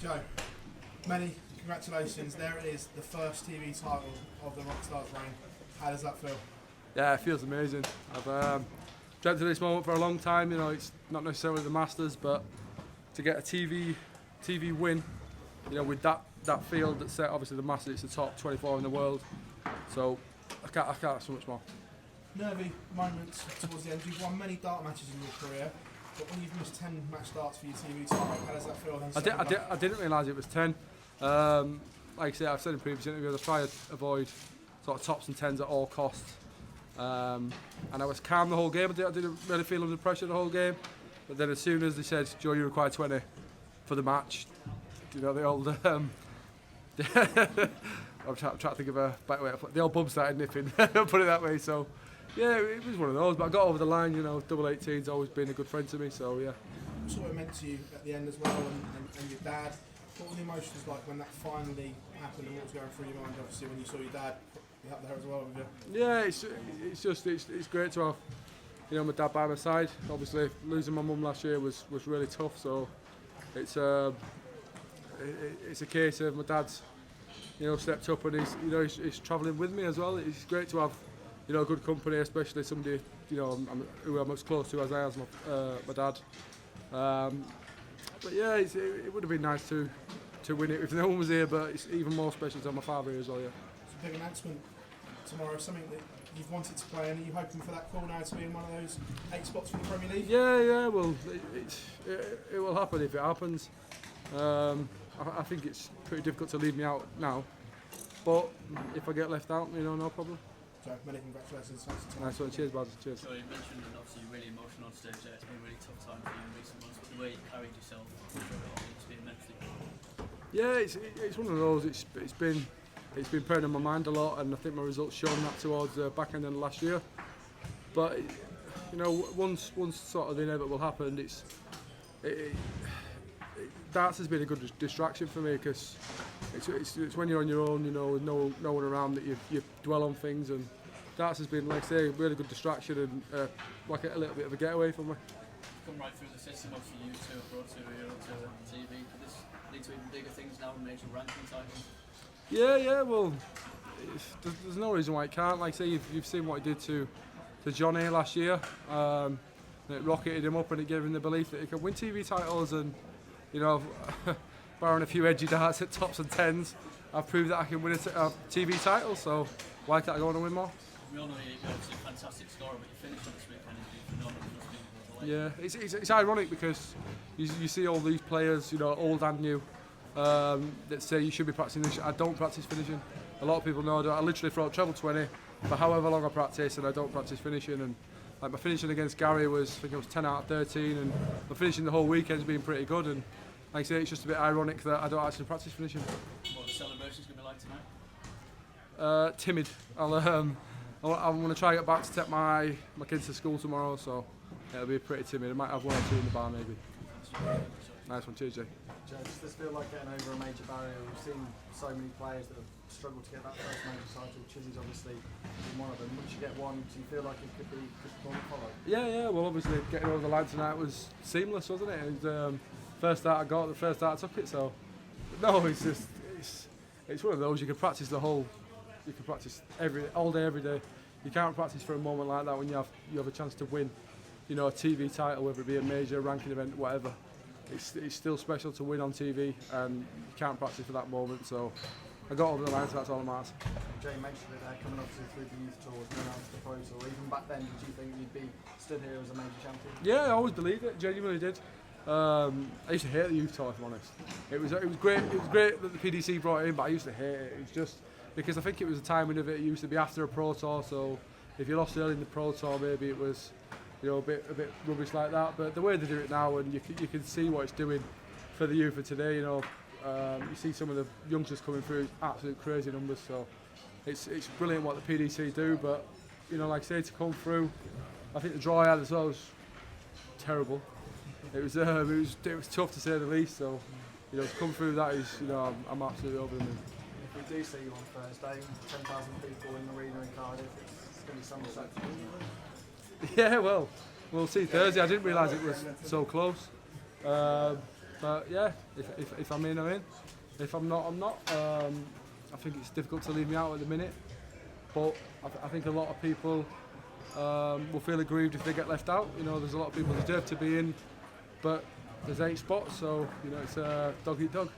Joe, many congratulations. There it is, the first TV title of the Rockstars reign. How does that feel? Yeah, it feels amazing. I've dreamt of this moment for a long time. You know, it's not necessarily the Masters, but to get a TV win, you know, with that field that's set, obviously the Masters, it's the top 24 in the world. So I can't ask for much more. Nervy moments towards the end. You've won many dart matches in your career, but when you've missed 10 match starts for your TV title, how does that feel? I didn't realise it was 10. Like I said, I've said in previous interviews, I try to avoid sort of tops and tens at all costs. And I was calm the whole game. I didn't really feel under pressure the whole game. But then as soon as they said, Joe, you require 20 for the match, you know, the old... I'm trying to think of a better way to put it. The old bum started nipping, put it that way. So, yeah, it was one of those. But I got over the line, you know, double 18's always been a good friend to me, so yeah. That's what it meant to you at the end as well, and your dad. What were the emotions like when that finally happened, and what was going through your mind, obviously, when you saw your dad up there as well with you? Yeah, it's great to have, you know, my dad by my side. Obviously, losing my mum last year was really tough, so it's a case of my dad's, you know, stepped up and he's travelling with me as well. It's great to have, you know, good company, especially somebody, you know, who I'm as close to as I am, my dad. But yeah, it would have been nice to win it if no one was here, but it's even more special to have my father here as well. Yeah. It's a big announcement tomorrow, something that you've wanted to play, and are you hoping for that call now to be in one of those 8 spots for the Premier League? Yeah. Well, it will happen if it happens. I think it's pretty difficult to leave me out now, but if I get left out, you know, no problem. So many congratulations. Nice one. Cheers, Baz. Cheers. So you mentioned, and obviously you're really emotional on stage there. It's been a really tough time for you in recent months, but the way you carried yourself it's been immensely good. Yeah, it's one of those. It's been playing on my mind a lot, and I think my results shown that towards the back end of last year. But you know, once sort of the inevitable happened, darts has been a good distraction for me, because it's when you're on your own, you know, with no one around, that you dwell on things, and darts has been, like I say, a really good distraction and like a little bit of a getaway for me. Come right through the system, obviously you two have brought to TV. Could this lead to even bigger things now, major ranking titles? Yeah. Well, there's no reason why it can't. Like I say, you've seen what he did to Johnny last year. It rocketed him up, and it gave him the belief that he could win TV titles. And you know, barring a few edgy darts at tops and tens, I've proved that I can win a TV title. So why can't I go on and win more? We all know you're obviously a fantastic scorer, but you finished on this weekend and you've phenomenal. Yeah, it's ironic, because you see all these players, you know, old and new, that say you should be practicing this. I don't practice finishing. A lot of people know I literally throw out treble 20 for however long I practice, and I don't practice finishing. And like my finishing against Gary was, I think it was 10 out of 13, and my finishing the whole weekend's been pretty good. And like I say, it's just a bit ironic that I don't actually practice finishing. What the celebration's going to be like tonight? Timid. I'm going to try to get back to take my kids to school tomorrow, so it'll be pretty timid. I might have 1 or 2 in the bar maybe. Nice one, cheers, Jay. Joe, does this feel like getting over a major barrier? We've seen so many players that have struggled to get that first major title. Chisnall's obviously been one of them. Once you get one, do you feel like it could one follow? Yeah. Well, obviously getting over the line tonight was seamless, wasn't it? And first start I got, the first start I took it. So no, it's one of those. You can practice all day, every day. You can't practice for a moment like that when you have a chance to win, you know, a TV title, whether it be a major ranking event, whatever. It's still special to win on TV, and you can't practice for that moment. So I got over the line, so that's all that matters. Jay mentioned it there, coming obviously through the youth tours, going out to the pro tour. Even back then, did you think you'd be stood here as a major champion? Yeah, I always believed it. Genuinely did. I used to hate the youth tour, if I'm honest. It was great. It was great that the PDC brought it in, but I used to hate it. It was just because I think it was the timing of it. It used to be after a pro tour, so if you lost early in the pro tour, maybe it was, you know, a bit rubbish like that. But the way they do it now, and you can see what it's doing for the youth of today. You know, you see some of the youngsters coming through, absolute crazy numbers. So it's brilliant what the PDC do. But you know, like I say, to come through, I think the draw I had as well was terrible. It was tough to say the least. So you know, to come through that is, you know, I'm absolutely over the moon. If we do see you on Thursday, 10,000 people in the arena in Cardiff, it's going to be some spectacle. Yeah, well, we'll see Thursday. I didn't realise it was so close. But yeah, if I'm in, I'm in. If I'm not, I'm not. I think it's difficult to leave me out at the minute, but I think a lot of people will feel aggrieved if they get left out. You know, there's a lot of people who deserve to be in, but there's 8 spots, so you know it's dog eat dog.